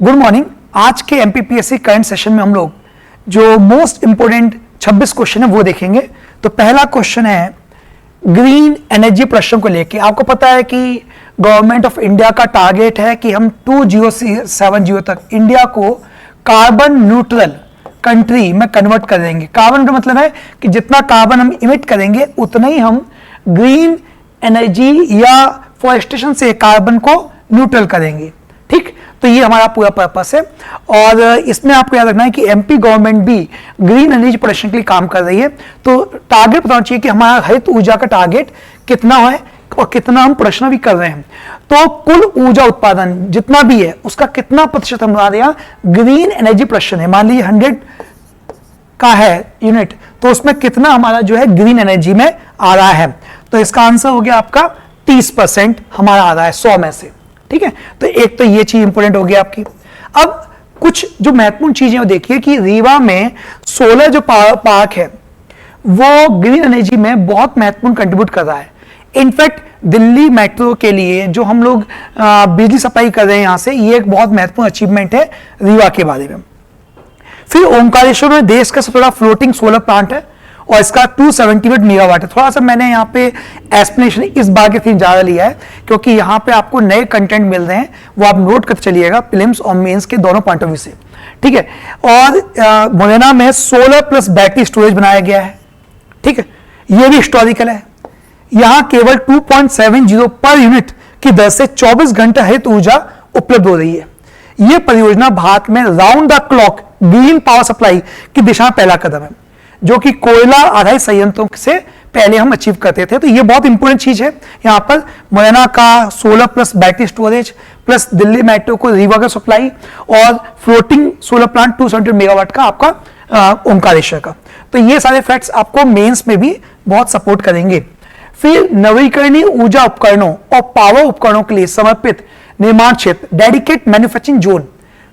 Good morning. आज के MPPSC current session में हम लोग जो मोस्ट इंपोर्टेंट 26 क्वेश्चन है वो देखेंगे। तो पहला क्वेश्चन है ग्रीन एनर्जी प्रोडक्शन को लेके। आपको पता है कि गवर्नमेंट ऑफ इंडिया का टारगेट है कि हम 2070 तक इंडिया को कार्बन न्यूट्रल कंट्री में कन्वर्ट कर देंगे। कार्बन का मतलब है कि जितना कार्बन हम इमिट करेंगे उतना ही हम ग्रीन एनर्जी या फॉरेस्टेशन से कार्बन को न्यूट्रल करेंगे। ठीक, तो ये हमारा पूरा पर्पस है। और इसमें आपको याद रखना है कि एमपी गवर्नमेंट भी ग्रीन एनर्जी प्रोडक्शन के लिए काम कर रही है। तो टारगेट बताना चाहिए कि हमारा हरित ऊर्जा का टारगेट कितना है और कितना हम प्रोडक्शन भी कर रहे हैं। तो कुल ऊर्जा उत्पादन जितना भी है उसका कितना प्रतिशत हमारे यहाँ ग्रीन एनर्जी प्रोडक्शन है। मान लीजिए 100 का है यूनिट, तो उसमें कितना हमारा जो है ग्रीन एनर्जी में आ रहा है। तो इसका आंसर हो गया आपका 30% हमारा आ रहा है 100 में से। ठीक है, तो एक तो ये चीज इंपोर्टेंट हो गई आपकी। अब कुछ जो महत्वपूर्ण चीजें वो देखिए कि रीवा में सोलर जो पार्क है वो ग्रीन एनर्जी में बहुत महत्वपूर्ण कंट्रीब्यूट कर रहा है। इनफैक्ट दिल्ली मेट्रो के लिए जो हम लोग बिजली सप्लाई कर रहे हैं यहां से, ये एक बहुत महत्वपूर्ण अचीवमेंट है रीवा के बारे में। फिर ओंकारेश्वर में देश का सबसे बड़ा फ्लोटिंग सोलर प्लांट है और इसका 278 मेगावाट है। थोड़ा सा मैंने यहाँ पे एक्सप्लेनेशन इस बार के थीम ज्यादा लिया है क्योंकि यहाँ पे आपको नए कंटेंट मिल रहे हैं, वो आप नोट करते चलिएगा प्रीलिम्स और मेंस के दोनों पॉइंट ऑफ व्यू से। ठीक है, और मुरैना में सोलर प्लस बैटरी स्टोरेज बनाया गया है। ठीक है, ये भी हिस्टोरिकल है। यहाँ केवल 2.70 पर यूनिट की दर से 24 घंटा हरित ऊर्जा उपलब्ध हो रही है। यह परियोजना भारत में round the clock green power supply की दिशा में पहला कदम है, जो कि कोयला आधारित संयंत्रों से पहले हम अचीव करते थे। तो ये बहुत इंपॉर्टेंट चीज है। यहाँ पर मुरैना का solar plus battery storage plus Delhi metro को रीवा का सप्लाई और फ्लोटिंग सोलर प्लांट 270 मेगावाट का आपका ओंकारेश्वर का। तो ये सारे फैक्ट्स आपको मेंस में भी बहुत सपोर्ट करेंगे। फिर नवीकरणीय ऊर्जा उपकरणों और पावर उपकरणों के लिए समर्पित निर्माण क्षेत्र डेडिकेट मैन्युफैक्चरिंग जोन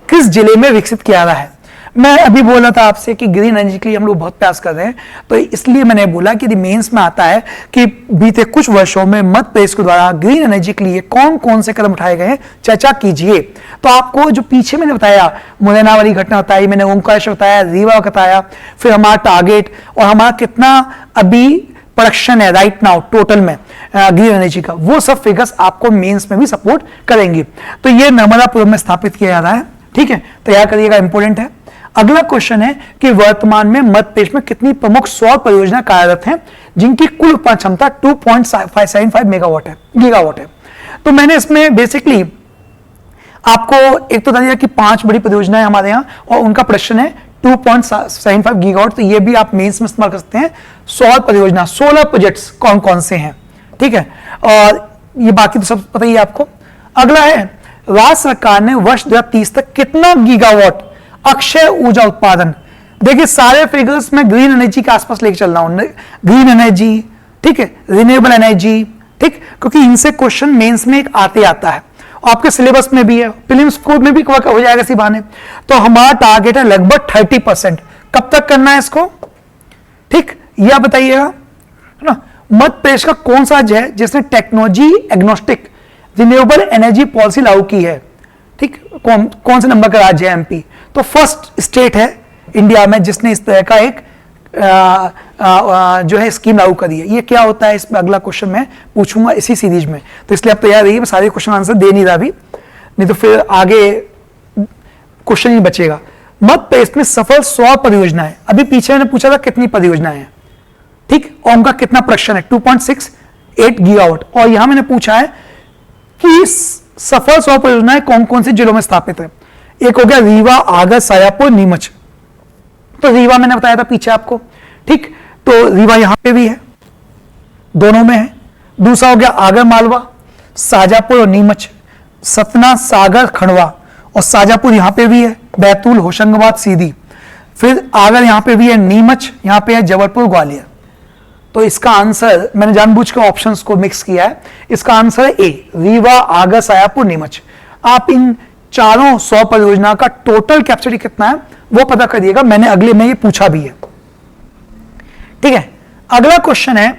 किस जिले में विकसित किया रहा है। मैं अभी बोल रहा था आपसे कि ग्रीन एनर्जी के लिए हम लोग बहुत प्रयास कर रहे हैं, तो इसलिए मैंने बोला कि मेंस में आता है कि बीते कुछ वर्षों में मध्य प्रदेश के द्वारा ग्रीन एनर्जी के लिए कौन कौन से कदम उठाए गए हैं, चर्चा कीजिए। तो आपको जो पीछे मैंने बताया, मुरैना वाली घटना बताई मैंने, ओंकारेश्वर बताया, रीवा बताया, फिर हमारा टारगेट और हमारा कितना अभी प्रोडक्शन है राइट नाउ टोटल में ग्रीन एनर्जी का, वो सब फिगर्स आपको मेंस में भी सपोर्ट करेंगे। तो ये नर्मदापुरम में स्थापित किया जा रहा है। ठीक है, तैयार करिएगा, इंपॉर्टेंट है। अगला क्वेश्चन है कि वर्तमान में मध्य प्रदेश में कितनी प्रमुख सौर परियोजना कार्यरत हैं जिनकी कुल उत्पादन क्षमता 2.575 मेगावाट है, गीगावाट है। तो मैंने इसमें बेसिकली आपको एक तो बता दिया कि 5 बड़ी परियोजनाएं हमारे यहाँ और उनका प्रोडक्शन है 2.75 गीगावाट। तो ये भी आप मेंस में इस्तेमाल कर सकते हैं। सौर परियोजना, सोलर प्रोजेक्ट्स कौन कौन से हैं, ठीक है, और ये बाकी तो सब पता ही है आपको। अगला है राज्य सरकार ने वर्ष 2030 तक कितना गीगावाट अक्षय ऊर्जा उत्पादन। देखिए सारे फिगर्स में ग्रीन एनर्जी के आसपास लेके चल रहा हूं, ग्रीन एनर्जी, ठीक है, रिन्यूएबल एनर्जी, ठीक, क्योंकि इनसे क्वेश्चन मेंस में एक आते आता है और आपके सिलेबस में भी है, प्रीलिम्स कोड में भी कवर हो जाएगा इसी बहाने। तो हमारा टारगेट है लगभग 30%। कब तक करना है इसको, ठीक, यह बताइएगा, है ना। मध्य प्रदेश का कौन सा राज्य है जिसने technology agnostic renewable energy policy लागू की है, ठीक, कौन से नंबर का राज्य है एमपी। तो फर्स्ट स्टेट है इंडिया में जिसने इस तरह का एक जो है स्कीम लागू करी है। ये क्या होता है, इसमें अगला क्वेश्चन मैं पूछूंगा इसी सीरीज में, तो इसलिए आप तैयार रहिए। मैं सारे क्वेश्चन आंसर दे नहीं रहा अभी, नहीं तो फिर आगे क्वेश्चन ही बचेगा। मध्य प्रदेश में सफल 100 परियोजनाएं, अभी पीछे मैंने पूछा था कितनी परियोजनाएं हैं, ठीक, और उनका कितना प्रोडक्शन है 2.68 गीगावाट। और यहां मैंने पूछा है कि सफल 100 परियोजनाएं कौन कौन से जिलों में स्थापित है। एक हो गया रीवा, आगर, सायापुर, नीमच। तो रीवा मैंने बताया था पीछे आपको, ठीक, तो रीवा यहां पे भी है, दोनों में है। दूसरा हो गया आगर मालवा, साजापुर और नीमच, सतना, सागर, खंडवा, और साजापुर यहां पे भी है, बैतूल, होशंगाबाद, सीधी। फिर आगर यहां पे भी है, नीमच यहां पे है, जबलपुर, ग्वालियर। तो इसका आंसर मैंने जानबूझ के ऑप्शंस को मिक्स किया है। इसका आंसर है ए, रीवा, आगर, सायापुर, नीमच। आप इन चारों 100 परियोजना का टोटल कैपेसिटी कितना है वो पता करिएगा, मैंने अगले में ये पूछा भी है, ठीक है। अगला क्वेश्चन है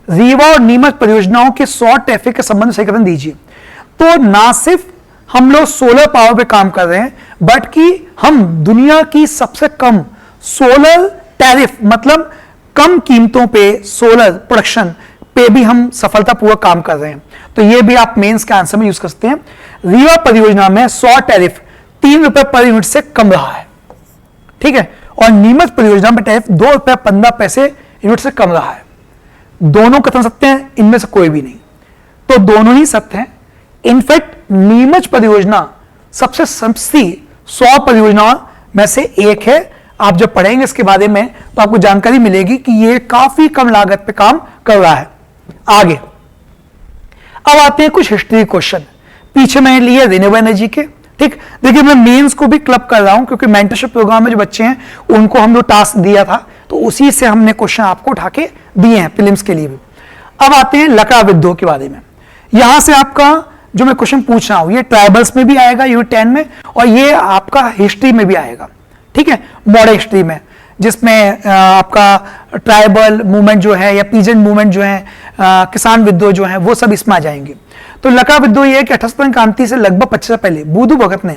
रीवा और नीमच परियोजनाओं के शॉर्ट ट्रैफिक के संबंध में सही कथन दीजिए। तो ना सिर्फ हम लोग सोलर पावर पे काम कर रहे हैं बट कि हम दुनिया की सबसे कम सोलर टैरिफ, मतलब कम कीमतों पे सोलर प्रोडक्शन पे भी हम सफलतापूर्वक काम कर रहे हैं। तो ये भी आप मेंस के आंसर में यूज कर सकते हैं। रीवा परियोजना में 100 टैरिफ 3 रुपए पर यूनिट से कम रहा है, ठीक है, और नीमच परियोजना में टैरिफ 2 रुपए 15 पैसे यूनिट से कम रहा है। दोनों कथन सत्य हैं, इनमें से कोई भी नहीं, तो दोनों ही सत्य हैं। इनफैक्ट नीमच परियोजना सबसे सस्ती 100 परियोजनाओं में से एक है। आप जब पढ़ेंगे इसके बारे में तो आपको जानकारी मिलेगी कि ये काफी कम लागत पे काम कर रहा है। आगे अब आते हैं कुछ हिस्ट्री क्वेश्चन, पीछे मैंने लिए रिन्यूएबल एनर्जी के, ठीक। देखिए मैं मेंस को भी क्लब कर रहा हूं क्योंकि मेंटरशिप प्रोग्राम में जो बच्चे हैं उनको हम जो टास्क दिया था तो उसी से हमने क्वेश्चन आपको उठा के दिए हैं प्रीलिम्स के लिए भी। अब आते हैं लकड़ा विद्रोह के बारे में। यहां से आपका जो मैं क्वेश्चन पूछ रहा हूं ये ट्राइबल्स में भी आएगा यूनिट 10 में, और ये आपका हिस्ट्री में भी आएगा, ठीक है, मॉडर्न हिस्ट्री में, जिसमें आपका ट्राइबल मूवमेंट जो है या पीजेंट मूवमेंट जो है, किसान विद्रोह जो है, वो सब इसमें आ जाएंगे। तो लकड़ा विद्रोह ये है कि 78 क्रांति से लगभग 25 साल पहले बुधु भगत ने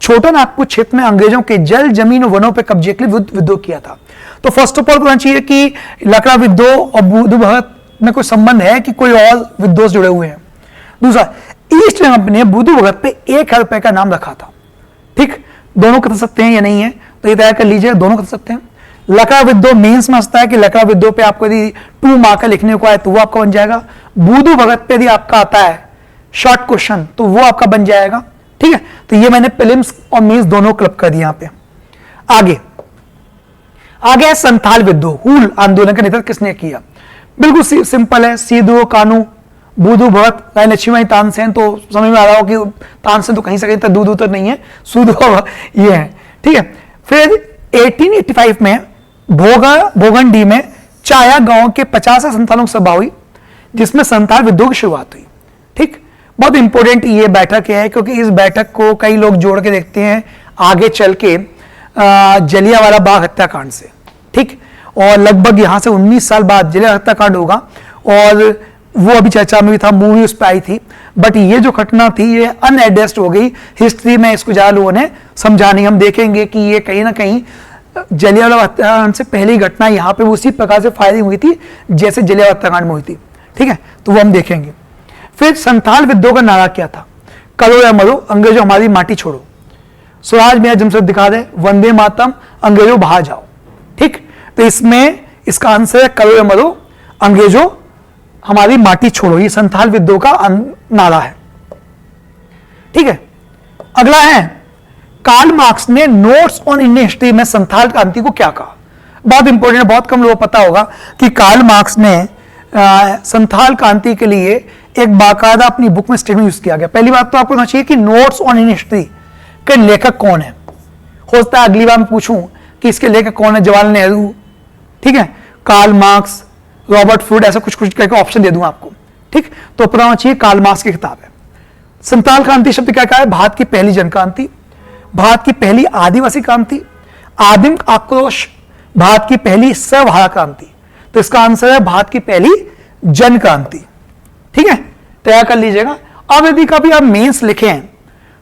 छोटा नागपुर क्षेत्र में अंग्रेजों के जल, जमीन और वनों पर कब्जे के लिए विद्रोह किया था। तो फर्स्ट ऑफ ऑल कहना चाहिए कि लकड़ा विद्रोह और बुधु भगत में कोई संबंध है कि कोई और विद्रोह जुड़े हुए हैं। दूसरा, ईस्ट इंडिया कंपनी ने बुधु भगत पे 1,000 रुपए का नाम रखा था, ठीक। दोनों कथन सत्य हैं या नहीं है, तो ये तय कर लीजिए, दोनों कथन सत्य हैं। लकड़ा विद्रोह मेंस में आता है कि लकड़ा विद्रोह पे आपको यदि 2 मार्क का लिखने को आए तो वो आपका बन जाएगा। बुधु भगत पे यदि आपका आता है शॉर्ट क्वेश्चन तो वो आपका बन जाएगा, ठीक है। तो ये मैंने प्रीलिम्स और मेंस दोनों क्लब कर दिया यहां पे। आगे है संथाल विद्रोह। हूल आंदोलन का नेतृत्व किसने किया? बिल्कुल सिंपल है, सीधु कानू, बुधु भगत, रानी लक्ष्मीबाई, तानसेन। तो समझ में आ रहा हो कि तानसेन तो कहीं से कहीं तक दूध उतर नहीं है, सूदो ये है, ठीक है। फिर 1885 में भोगंडी में चाया गांव के 50 संथालों की सभा हुई जिसमें संथाल विद्रोह की शुरुआत हुई, ठीक। बहुत इंपॉर्टेंट ये बैठक है क्योंकि इस बैठक को कई लोग जोड़ के देखते हैं आगे चल के जलियांवाला बाग हत्याकांड से, ठीक। और लगभग यहां से 19 साल बाद जलियांवाला हत्याकांड होगा और वो अभी चर्चा में भी था, मूवी उस पर आई थी, बट ये जो घटना थी ये अनएड्रेस्ड हो गई हिस्ट्री में, इसको ज्यादा लोगों ने समझा नहीं। हम देखेंगे कि ये कहीं ना कहीं जलियांवाला हत्याकांड से पहली घटना यहाँ पे उसी प्रकार से फायरिंग हुई थी जैसे जलियांवाला हत्याकांड में हुई थी, ठीक है, तो वो हम देखेंगे। फिर संथाल विद्रोह का नारा क्या था? करो या मरो, अंग्रेजों हमारी माटी छोड़ो, स्वराज मेरा जमशेद दिखा दे, वंदे मातरम, अंग्रेजों बाहर जाओ, ठीक। तो इसमें इसका आंसर है करो या मरो, अंग्रेजों हमारी माटी छोड़ो। ये संथाल विद्रोह का नारा है, ठीक है। अगला है कार्ल मार्क्स ने नोट्स ऑन इंडियन हिस्ट्री में संथाल क्रांति को क्या कहा? बहुत इंपॉर्टेंट है, बहुत कम लोगों को पता होगा कि कार्ल मार्क्स ने संथाल क्रांति के लिए एक बाकायदा अपनी बुक में स्टेटमेंट यूज किया गया। पहली बात तो आपको समझना चाहिए कि नोट्स ऑन इंडियन हिस्ट्री के लेखक कौन है। हो सकता है अगली बार मैं पूछूं कि इसके लेखक कौन है, जवाहरलाल नेहरू, ठीक है, कार्ल मार्क्स, रॉबर्ट फ्रूड, ऐसा कुछ कुछ करके ऑप्शन दे दूं आपको, ठीक। तो पता होना चाहिए कार्ल मार्क्स की किताब है। संथाल क्रांति शब्द क्या है? भारत की पहली जन क्रांति, भारत की पहली आदिवासी क्रांति, आदिम आक्रोश, भारत की पहली सर्वहारा क्रांति। तो इसका आंसर है भारत की पहली जन क्रांति, ठीक है, तैयार कर लीजिएगा। अब यदि कभी आप मेंस लिखे हैं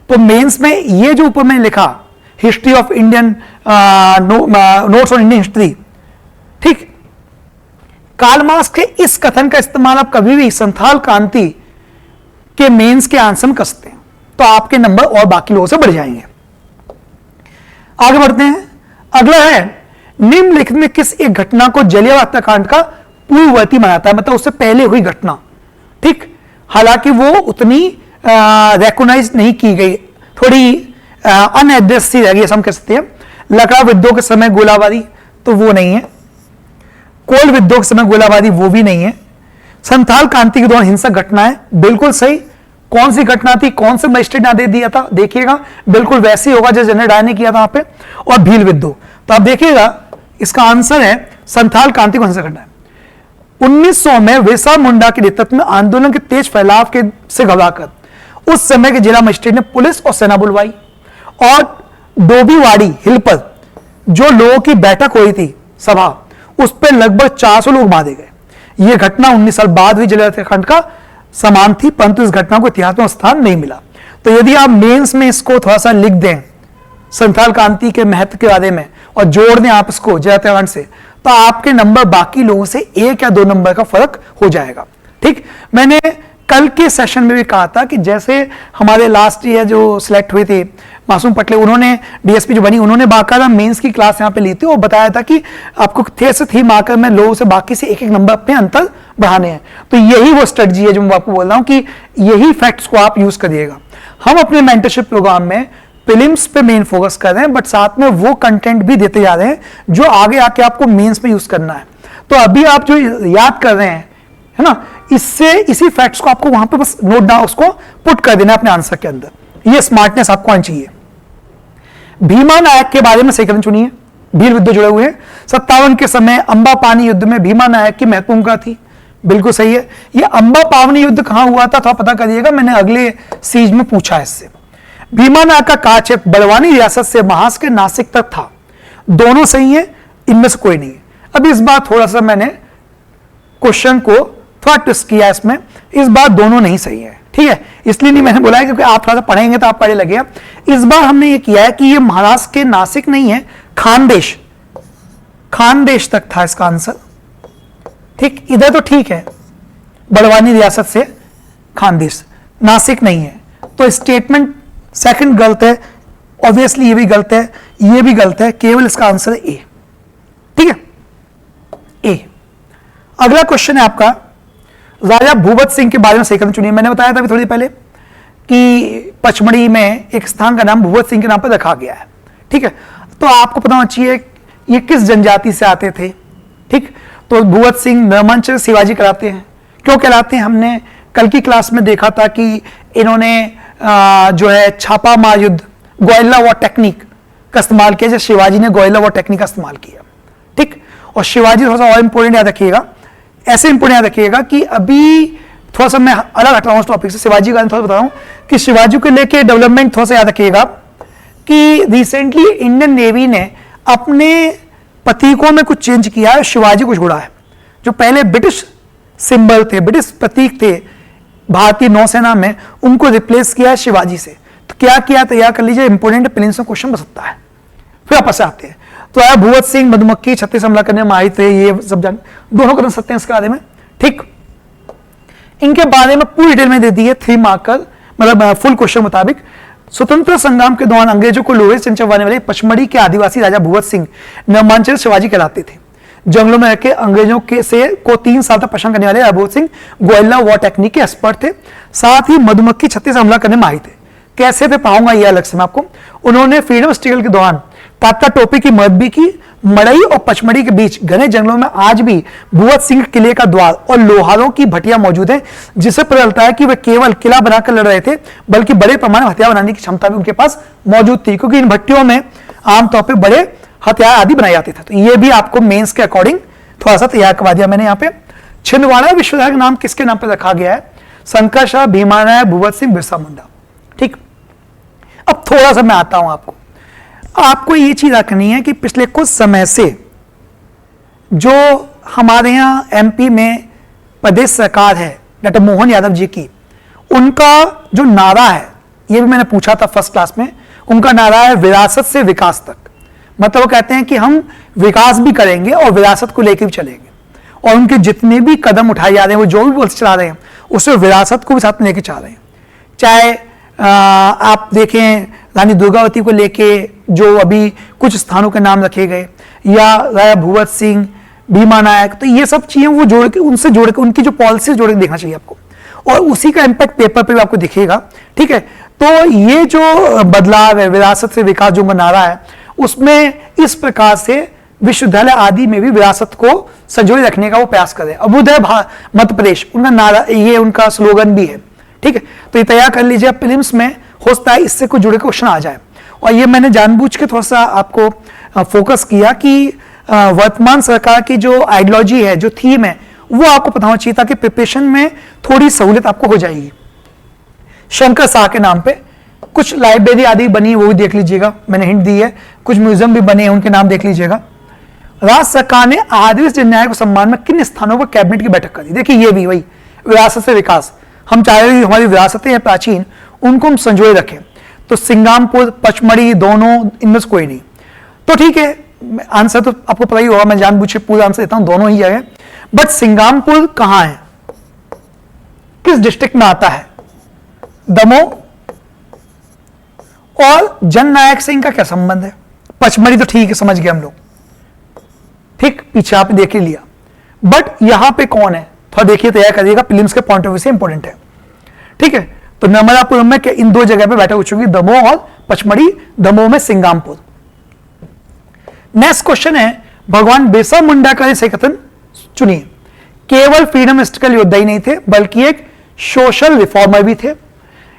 तो मेंस में ये जो ऊपर मैंने लिखा history of Indian notes on Indian history, ठीक, कार्ल मार्क्स के इस कथन का इस्तेमाल आप कभी भी संथाल क्रांति के मेंस के आंसर में कर सकते हैं, तो आपके नंबर और बाकी लोगों से बढ़ जाएंगे। आगे बढ़ते हैं। अगला है निम्नलिखित में किस एक घटना को जलियांवाला हत्याकांड का पूर्ववर्ती माना है, मतलब उससे पहले हुई घटना, ठीक। हालांकि वो उतनी रिकॉग्नाइज नहीं की गई, थोड़ी अनएड्रेस सी रह गई, हम कह सकते हैं। लकड़ा विद्रोह के समय गोलाबारी, तो वो नहीं है। कोल विद्रोह के समय गोलाबारी, वो भी नहीं है। संथाल क्रांति के दौरान हिंसक घटनाएं, बिल्कुल सही। कौन सी घटना थी, कौन से मजिस्ट्रेट ने आदेश दिया था, देखिएगा बिल्कुल वैसे ही होगा जैसे जनरल डायर ने किया था वहां पे। और भील विद्रोह, तो आप देखिएगा इसका आंसर है संथाल क्रांति को हिंसक घटना है। 1900 में बिरसा मुंडा के नेतृत्व में आंदोलन के तेज फैलाव के से घबराकर उस समय के जिला मजिस्ट्रेट ने पुलिस और सेना बुलवाई और डोबीवाड़ी हिल पर जो लोगों की बैठक हुई थी सभा, उस पर लगभग 400 लोग मारे गए। यह घटना 19 साल बाद हुई जलियांवाला हत्याकांड का समान थी, परंतु इस घटना को इतिहास में स्थान नहीं मिला। तो यदि आप मेंस में इसको थोड़ा सा लिख दें संथाल क्रांति के महत्व के बारे में और जोड़ दें आप इसको जय हत्याकांड से, तो आपके नंबर बाकी लोगों से 1 या 2 नंबर का फर्क हो जाएगा। ठीक, मैंने कल के सेशन में भी कहा था कि जैसे हमारे लास्ट ईयर जो सिलेक्ट हुए थे मासूम पटले, उन्होंने डीएसपी जो बनी, उन्होंने बाकायदा मेंस की क्लास यहाँ पे ली थी और बताया था कि आपको थे से थी मार्कर में लोगों से बाकी से 1-1 नंबर अपने अंतर बढ़ाने हैं। तो यही वो स्ट्रेटजी है जो मैं आपको बोल रहा हूँ कि यही फैक्ट्स को आप यूज करिएगा। हम अपने मेंटरशिप प्रोग्राम में प्रीलिम्स पे मेन फोकस कर रहे हैं, बट साथ में वो कंटेंट भी देते जा रहे हैं जो आगे आके आपको मेंस में यूज करना है। तो अभी आप जो याद कर रहे हैं, है ना, इससे इसी फैक्ट्स को आपको वहां पे बस नोट डाउन, उसको पुट कर देना अपने आंसर के अंदर। ये स्मार्टनेस आपको आनी चाहिए। भीमा नायक के बारे में सही कदम चुनिए, वीर युद्ध जुड़े हुए हैं। 57 के समय अंबा पानी युद्ध में भीमा नायक की महत्वपूर्ण भूमिका थी, बिल्कुल सही है। ये अंबा पावनी युद्ध कहां हुआ था थोड़ा पता करिएगा, मैंने अगले सीज में पूछा है इससे। भीमा नायक का कार्यक्षेत्र बड़वानी रियासत से महाराष्ट्र के नासिक तक था। दोनों सही है, इनमें से कोई नहीं है। अब इस बार थोड़ा सा मैंने क्वेश्चन को थोड़ा ट्विस्ट किया इसमें, इस बार दोनों नहीं सही है। ठीक है, इसलिए नहीं मैंने बोला है क्योंकि आप थोड़ा सा पढ़ेंगे तो आप पढ़े लगेगा। इस बार हमने ये किया है कि ये महाराष्ट्र के नासिक नहीं है, खानदेश, खानदेश तक था इसका आंसर। ठीक, इधर तो ठीक है, बड़वानी रियासत से खानदेश, नासिक नहीं है। तो स्टेटमेंट सेकंड गलत है, ऑब्वियसली ये भी गलत है, ये भी गलत है, केवल इसका आंसर है ए। ठीक है, ए। अगला क्वेश्चन है आपका, राजा भूपत सिंह के बारे में सही कदम चुनिए। मैंने बताया था अभी थोड़ी पहले कि पचमढ़ी में एक स्थान का नाम भूपत सिंह के नाम पर रखा गया है। ठीक है, तो आपको पता होना चाहिए ये किस जनजाति से आते थे। ठीक, तो भूपत सिंह नरमंच शिवाजी कहलाते हैं। क्यों कहलाते हैं, हमने कल की क्लास में देखा था कि इन्होंने जो है छापा मार युद्ध, गोयला वॉर टेक्निक का इस्तेमाल किया, जैसे शिवाजी ने गोयला वॉर टेक्निक का इस्तेमाल किया। ठीक, और शिवाजी थोड़ा सा और इंपोर्टेंट याद रखिएगा, ऐसे इंपोर्टेंट याद रखिएगा कि अभी थोड़ा सा मैं अलग हट रहा हूं उस टॉपिक से, शिवाजी का थोड़ा बता रहा हूं कि शिवाजी को लेके डेवलपमेंट थोड़ा सा याद रखिएगा कि रिसेंटली इंडियन नेवी ने अपने प्रतीकों में कुछ चेंज किया है, शिवाजी को जोड़ा है। जो पहले ब्रिटिश सिंबल थे, ब्रिटिश प्रतीक थे भारतीय नौसेना में, उनको रिप्लेस किया है शिवाजी से। तो क्या किया, तैयार कर लीजिए, इंपोर्टेंट प्रीलिम्स में क्वेश्चन बन सकता है। फिर आपस से आते हैं, तो आया भूपत सिंह मधुमक्खी 36 हमला करने में आए थे, ये सब जान दोनों कर सकते हैं इसके बारे में। ठीक, इनके बारे में पूरी डिटेल में दे दी है 3 मार्कर, मतलब फुल क्वेश्चन मुताबिक। स्वतंत्र संग्राम के दौरान अंग्रेजों को लोहे से चंचवाने वाले पचमढ़ी के आदिवासी राजा भूपत सिंह नरमांचल शिवाजी कहलाते थे। जंगलों में रहकर अंग्रेजों के से को 3 साल तक परेशान करने वाले भूपत सिंह गोयला वॉर टेक्निक के एक्सपर्ट थे। साथ ही मधुमक्खी 36 हमला करने में आए थे। कैसे थे पाऊंगा ये अलग से मैं आपको। उन्होंने फ्रीडम स्ट्रगल के दौरान तात्या टोपी की मदद भी की। मड़ई और पचमढ़ी के बीच घने जंगलों में आज भी भूपत सिंह किले का द्वार और लोहारों की भट्टियां मौजूद है, जिससे पता चलता है कि वे केवल किला बनाकर लड़ रहे थे, बल्कि बड़े पैमाने में हथियार बनाने की क्षमता भी उनके पास मौजूद थी, क्योंकि इन भट्टियों में आमतौर पर बड़े हथियार आदि बनाए जाते थे। तो ये भी आपको मेंस के अकॉर्डिंग थोड़ा सा तैयार करवा दिया मैंने यहाँ पे। छिंदवाड़ा विश्वविद्यालय का नाम किसके नाम पर रखा गया है? शंकर शाह, भीमा नायक, भूपत सिंह, बिरसा मुंडा। ठीक, अब थोड़ा सा मैं आता हूं आपको ये चीज रखनी है कि पिछले कुछ समय से जो हमारे यहां एमपी में प्रदेश सरकार है डॉक्टर मोहन यादव जी की, उनका जो नारा है, ये भी मैंने पूछा था फर्स्ट क्लास में, उनका नारा है विरासत से विकास तक। मतलब वो कहते हैं कि हम विकास भी करेंगे और विरासत को लेकर भी चलेंगे, और उनके जितने भी कदम उठाए जा रहे हैं, वो जो भी पॉलिसी चला रहे हैं, उसमें विरासत को भी साथ में लेके चाह रहे हैं। चाहे आप देखें रानी दुर्गावती को लेके जो अभी कुछ स्थानों के नाम रखे गए, या राजा भूपत सिंह, भीमा नायक, तो ये सब चीजें वो जोड़ के, उनसे जोड़ के, उनकी जो पॉलिसी जोड़ के देखना चाहिए आपको, और उसी का इम्पैक्ट पेपर पे भी आपको दिखेगा। ठीक है, तो ये जो बदलाव है, विरासत से विकास जो नारा है, उसमें इस प्रकार से विश्वविद्यालय आदि में भी विरासत को संजोए रखने का वो प्रयास करे। अभ्युदय मध्य प्रदेश उनका नारा, ये उनका स्लोगन भी है। ठीक है, तो ये तैयार कर लीजिए, प्रीलिम्स में हो सकता है इससे कुछ जुड़े क्वेश्चन आ जाए। और ये मैंने जानबूझ के थोड़ा सा आपको फोकस किया कि वर्तमान सरकार की जो आइडियोलॉजी है, जो थीम है, वो आपको पता होना चाहिए, ताकि प्रिपरेशन में थोड़ी सहूलियत आपको हो जाएगी। शंकर शाह के नाम पे कुछ लाइब्रेरी आदि बनी है, वो भी देख लीजिएगा, मैंने हिंट दी है। कुछ म्यूजियम भी बने हैं, उनके नाम देख लीजिएगा। राज्य सरकार ने आदिवासी जनन्याय के सम्मान में किन स्थानों पर कैबिनेट की बैठक करी? देखिए, ये भी वही विरासत से विकास, हम चाह रहे हैं हमारी विरासतें हैं प्राचीन, उनको हम संजोए रखें। तो सिंगामपुर, पचमढ़ी, दोनों, इनमें से कोई नहीं। तो ठीक है, आंसर तो आपको पता ही होगा, मैं जानबूझ के पूरा आंसर देता हूं, दोनों ही जगह। बट सिंगामपुर कहां है, किस डिस्ट्रिक्ट में आता है? दमोह। और जननायक सिंह का क्या संबंध है? पचमढ़ी तो ठीक है, समझ गए हम लोग, ठीक, पीछे आपने देख ही लिया। बट यहां पे कौन है, थोड़ा देखिए, तैयार करिएगा, प्रीलिम्स के पॉइंट ऑफ व्यू से इंपॉर्टेंट है। ठीक है, तो नर्मदापुरम में इन दो जगह पे बैठा हो चुकी, दमोह और पचमढ़ी। दमोह में सिंगामपुर। नेक्स्ट क्वेश्चन है, भगवान बिरसा मुंडा का सही कथन चुनिए। केवल फ्रीडम स्ट्रगल योद्धा ही नहीं थे, बल्कि एक सोशल रिफॉर्मर भी थे।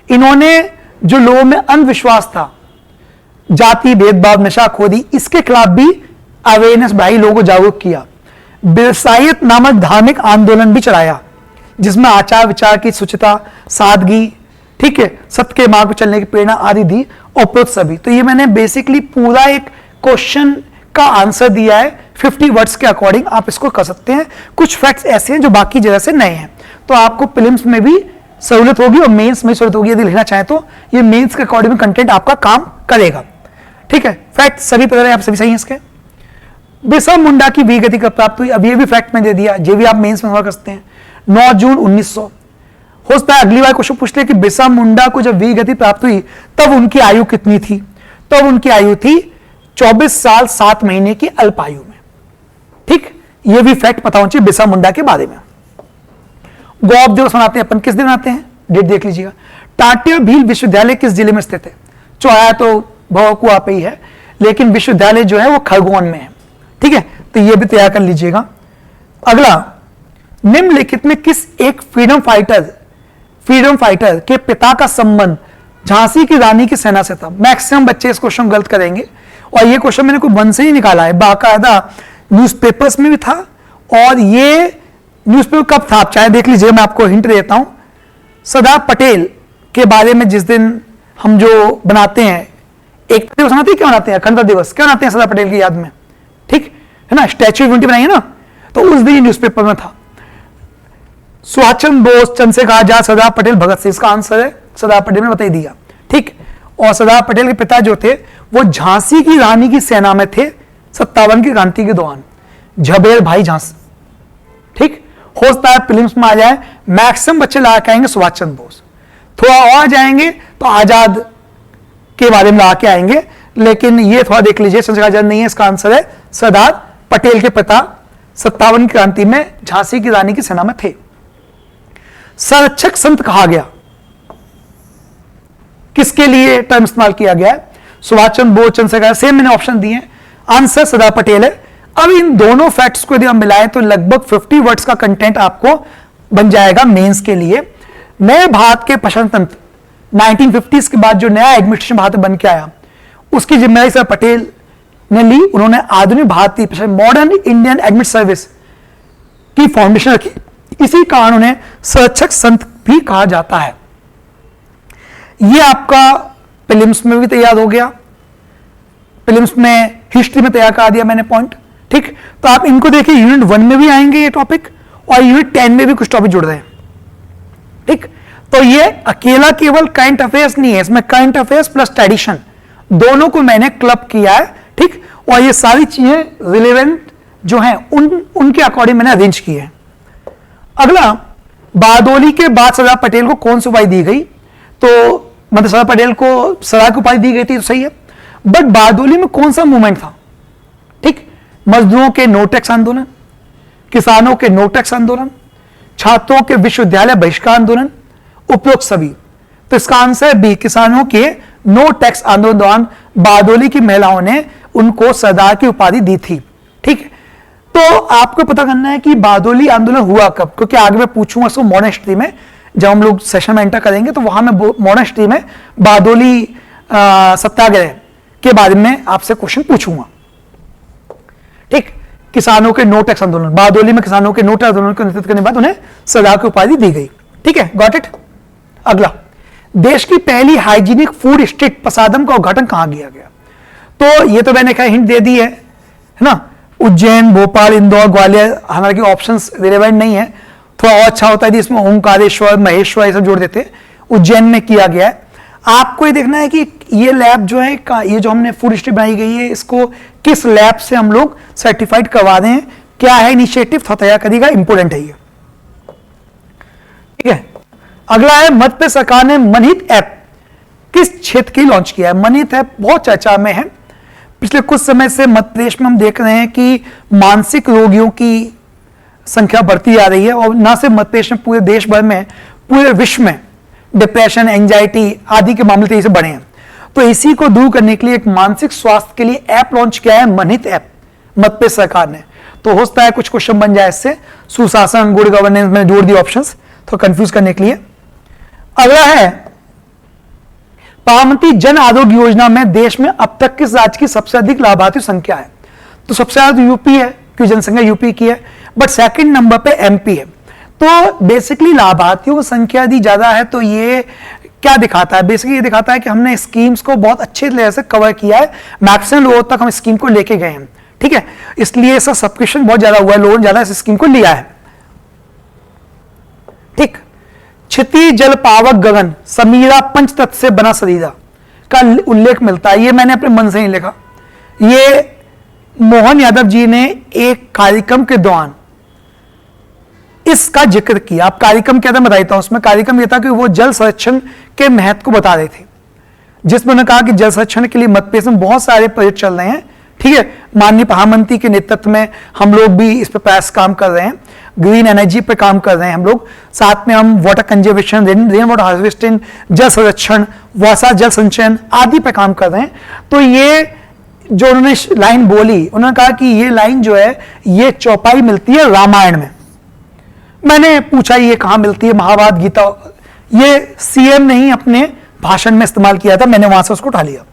इन्होंने जो लोगों में अंधविश्वास था, जाति भेदभाव, नशाखोरी, इसके खिलाफ भी अवेयरनेस बढ़ाई, लोगों को जागरूक किया। बिरसाइत नामक धार्मिक आंदोलन भी चलाया, जिसमें आचार विचार की शुचिता, सादगी, ठीक है, सत्य के मार्ग पर चलने की प्रेरणा आदि दी, उपरोक्त सभी। तो ये मैंने बेसिकली पूरा एक क्वेश्चन का आंसर दिया है 50 वर्ड्स के अकॉर्डिंग, आप इसको कर सकते हैं। कुछ फैक्ट्स ऐसे हैं जो बाकी जगह से नए हैं, तो आपको प्रीलिम्स में भी सहूलियत होगी और मेंस में सहूलियत होगी। यदि लिखना चाहें तो ये मेंस के अकॉर्डिंग कंटेंट आपका काम करेगा। ठीक है, फैक्ट सभी पता है, आप सभी सही हैं इसके। बिरसा मुंडा की वीर गति कब प्राप्त हुई, अब ये भी फैक्ट में दे दिया, ये भी आप मेंस में सवाल कर सकते हैं। 9 जून 1900। हो सकता है अगली बार क्वेश्चन पूछ ले कि बिरसा मुंडा को जब वीर गति प्राप्त हुई तब उनकी आयु कितनी थी? तब उनकी आयु थी 24 साल 7 महीने की अल्प आयु में। ठीक, ये भी फैक्ट पता होना चाहिए बिरसा मुंडा के बारे में। गौरव दिवस मनाते हैं अपन, किस दिन आते हैं, डेट देख लीजिएगा। टाटिया भील विश्वविद्यालय किस जिले में स्थित है? चौराया तो भवकुआ पे ही है, लेकिन विश्वविद्यालय जो है वो खरगोन में है। ठीक है, तो ये भी तैयार कर लीजिएगा। अगला, निम्नलिखित में किस एक फ्रीडम फाइटर के पिता का संबंध झांसी की रानी की सेना से था? मैक्सिमम बच्चे इस क्वेश्चन गलत करेंगे, और ये क्वेश्चन मैंने कोई मन से ही निकाला है, बाकायदा न्यूज़पेपर्स में भी था। और ये न्यूज़पेपर कब था आप चाहे देख लीजिए, मैं आपको हिंट देता हूं। सरदार पटेल के बारे में जिस दिन हम जो बनाते हैं, एक दिवस बनाते हैं, क्या बनाते हैं, अखंडता दिवस क्या बनाते हैं सरदार पटेल की याद में, ठीक है ना, स्टैच्यू ऑफ यूनिटी बनाई है ना, तो उस दिन न्यूज़पेपर में था। सुभाष चंद्र बोस, चंद्रशेखर आजाद, सरदार पटेल, भगत सिंह, इसका आंसर है सरदार पटेल ने बता ही दिया। ठीक, और सरदार पटेल के पिता जो थे वो झांसी की रानी की सेना में थे 57 की क्रांति के दौरान, झबेर भाई झांसी। ठीक, हो सकता है प्रीलिम्स में आ जाए, मैक्सिमम बच्चे ला के आएंगे सुभाष चंद्र बोस, थोड़ा और जाएंगे तो आजाद के बारे में ला के आएंगे, लेकिन ये थोड़ा देख लीजिए, चंद्रशेखर आजाद नहीं है, इसका आंसर है सरदार पटेल के पिता 57 की क्रांति में झांसी की रानी की सेना में थे। संरक्षक संत कहा गया, किसके लिए टर्म इस्तेमाल किया गया है? सुभाष चंद्र बोस, चंद्रशेखर, सेम मैंने ऑप्शन दिए, आंसर सरदार पटेल है। अब इन दोनों फैक्ट्स को यदि हम मिलाएं तो लगभग 50 वर्ड्स का कंटेंट आपको बन जाएगा मेंस के लिए। नए भारत के प्रशासन तंत्र 1950s के बाद जो नया एडमिनिस्ट्रेशन भारत में बन के आया, उसकी जिम्मेदारी सरदार पटेल ने ली। उन्होंने आधुनिक भारतीय मॉडर्न इंडियन एडमिट सर्विस की फाउंडेशन रखी, इसी कारण उन्हें संरक्षक संत भी कहा जाता है। यह आपका प्रीलिम्स में भी तैयार हो गया, प्रीलिम्स में हिस्ट्री में तैयार करा दिया मैंने पॉइंट। ठीक, तो आप इनको देखिए, यूनिट 1 में भी आएंगे ये टॉपिक, और यूनिट 10 में भी कुछ टॉपिक जुड़ रहे हैं। ठीक, तो ये अकेला केवल करंट अफेयर्स नहीं है, इसमें करंट अफेयर्स प्लस ट्रेडिशन दोनों को मैंने क्लब किया है। ठीक, और ये सारी चीजें रिलेवेंट जो हैं उनके अकॉर्डिंग मैंने अरेंज की है। अगला, बारदोली के बाद सरदार पटेल को कौन सी उपाधि दी गई? तो मतलब सरदार पटेल को सरदार की उपाधि दी गई थी, तो सही है, बट बारदोली में कौन सा मूवमेंट था? ठीक, मजदूरों के नो टैक्स आंदोलन, किसानों के नो टैक्स आंदोलन, छात्रों के विश्वविद्यालय बहिष्कार आंदोलन, उपरोक्त सभी। तो इसका आंसर बी, किसानों के नो टैक्स आंदोलन दौरान बारदोली की महिलाओं ने उनको सरदार की उपाधि दी थी। ठीक है, तो आपको पता करना है कि बारदोली आंदोलन हुआ कब, क्योंकि आगे मैं पूछूंगा इसको मॉडर्न हिस्ट्री में, जब हम लोग सेशन में एंटर करेंगे तो वहां मैं मॉडर्न हिस्ट्री में बारदोली सत्याग्रह के बारे में आपसे क्वेश्चन पूछूंगा। ठीक, किसानों के नो टैक्स आंदोलन, बारदोली में किसानों के नो टैक्स आंदोलन को नेतृत्व करने के बाद उन्हें सरदार की उपाधि दी गई। ठीक है, गॉट इट। अगला, देश की पहली हाइजीनिक फूड स्ट्रीट प्रसादम का उद्घाटन कहां किया गया? तो ये तो मैंने हिंट दे दी है ना, उज्जैन, भोपाल, इंदौर, ग्वालियर। हालांकि ऑप्शंस रिलेवेंट नहीं है, थोड़ा और अच्छा होता है इसमें ओंकारेश्वर, महेश्वर ये सब जोड़ देते। उज्जैन में किया गया है। आपको ये देखना है कि ये लैब जो है ये जो हमने फूड हिस्ट्री बनाई गई है, इसको किस लैब से हम लोग सर्टिफाइड करवा रहे हैं, क्या है इनिशिएटिव, थोड़ा तैयार करिएगा, इंपोर्टेंट है ये। ठीक है, अगला है मध्य प्रदेश सरकार ने मनहित ऐप किस क्षेत्र की लॉन्च किया है। मनहित ऐप बहुत चर्चा में है। पिछले कुछ समय से मध्य प्रदेश में हम देख रहे हैं कि मानसिक रोगियों की संख्या बढ़ती जा रही है, और ना सिर्फ मध्य प्रदेश में, पूरे देश भर में, पूरे विश्व में डिप्रेशन, एंजाइटी आदि के मामले तेजी से बढ़े हैं। तो इसी को दूर करने के लिए एक मानसिक स्वास्थ्य के लिए ऐप लॉन्च किया है, मनहित ऐप, मध्य प्रदेश सरकार ने। तो हो सकता है कुछ क्वेश्चन बन जाए इससे, सुशासन, गुड गवर्नेंस में जोड़ दिए ऑप्शंस, तो कंफ्यूज करने के लिए। अगला है प्रधानमंत्री जन आरोग्य योजना में देश में अब तक किस राज्य की सबसे अधिक लाभार्थी संख्या है। तो सबसे ज्यादा यूपी है, क्योंकि जनसंख्या यूपी की है, बट सेकंड नंबर पे एमपी है। तो बेसिकली लाभार्थियों की संख्या यदि ज्यादा है तो ये क्या दिखाता है, बेसिकली ये दिखाता है कि हमने स्कीम्स को बहुत अच्छे तरह से कवर किया है, मैक्सिमम लोगों तक हम स्कीम को लेके गए हैं। ठीक है, इसलिए इसका सब्सक्रिप्शन बहुत ज्यादा हुआ है, लोगों ने ज्यादा इस स्कीम को लिया है। ठीक, क्षिति जल पावक गगन समीरा पंचतत्व से बना शरीरा का उल्लेख मिलता है। ये मैंने अपने मन से नहीं लिखा, ये मोहन यादव जी ने एक कार्यक्रम के दौरान इसका जिक्र किया। आप कार्यक्रम क्या था बताता हूं। उसमें कार्यक्रम यह था कि वो जल संरक्षण के महत्व को बता रहे थे, जिसमें उन्होंने कहा कि जल संरक्षण के लिए मध्य प्रदेश में बहुत सारे प्रोजेक्ट चल रहे हैं। ठीक है, माननीय प्रधानमंत्री के नेतृत्व में हम लोग भी इस पर प्रयास काम कर रहे हैं, ग्रीन एनर्जी पे काम कर रहे हैं हम लोग, साथ में हम water conservation, rain water harvesting, जल संरक्षण, वर्षा जल संचयन आदि पे काम कर रहे हैं। तो ये जो उन्होंने लाइन बोली, उन्होंने कहा कि ये लाइन जो है ये चौपाई मिलती है रामायण में। मैंने पूछा ये कहां मिलती है, महाभारत, गीता। ये सीएम ने ही अपने भाषण में इस्तेमाल किया था, मैंने वहां से उसको उठा लिया।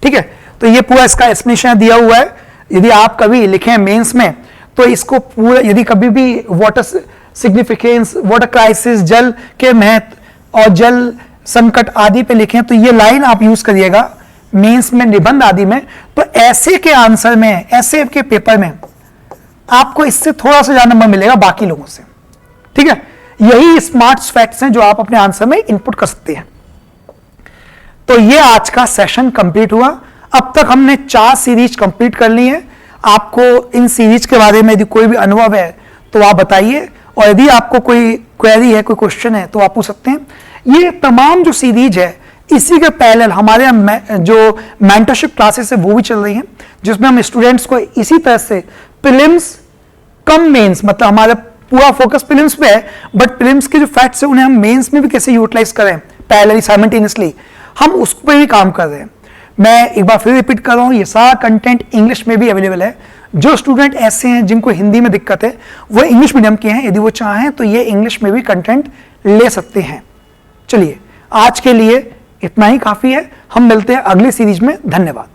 ठीक है, तो ये पूरा इसका एक्सप्लेनेशन दिया हुआ है। यदि आप कभी लिखें मेंस में तो इसको पूरा, यदि कभी भी वाटर सिग्निफिकेंस, वाटर क्राइसिस, जल के महत्व और जल संकट आदि पे लिखें तो ये लाइन आप यूज करिएगा मेंस में, निबंध आदि में। तो ऐसे के आंसर में, ऐसे के पेपर में आपको इससे थोड़ा सा ज्यादा नंबर मिलेगा बाकी लोगों से। ठीक है, यही स्मार्ट फैक्ट्स हैं जो आप अपने आंसर में इनपुट कर सकते हैं। तो ये आज का सेशन कंप्लीट हुआ। अब तक हमने 4 सीरीज कंप्लीट कर ली है। आपको इन सीरीज के बारे में यदि कोई भी अनुभव है तो आप बताइए, और यदि आपको कोई क्वेरी है, कोई क्वेश्चन है तो आप पूछ सकते हैं। ये तमाम जो सीरीज है इसी के पैरेलल हमारे जो मेंटरशिप क्लासेस है वो भी चल रही हैं, जिसमें हम स्टूडेंट्स को इसी तरह से प्रीलिम्स कम मेंस, मतलब हमारा पूरा फोकस प्रीलिम्स पे है, बट प्रीलिम्स के जो फैक्ट्स है उन्हें हम मेंस में भी कैसे यूटिलाइज करें पैरेलली, साइमल्टेनियसली, हम उस पर भी काम कर रहे हैं। मैं एक बार फिर रिपीट कर रहा हूं, ये सारा कंटेंट इंग्लिश में भी अवेलेबल है। जो स्टूडेंट ऐसे हैं जिनको हिंदी में दिक्कत है, वो इंग्लिश मीडियम के हैं, यदि वो चाहें तो ये इंग्लिश में भी कंटेंट ले सकते हैं। चलिए, आज के लिए इतना ही काफी है। हम मिलते हैं अगली सीरीज में। धन्यवाद।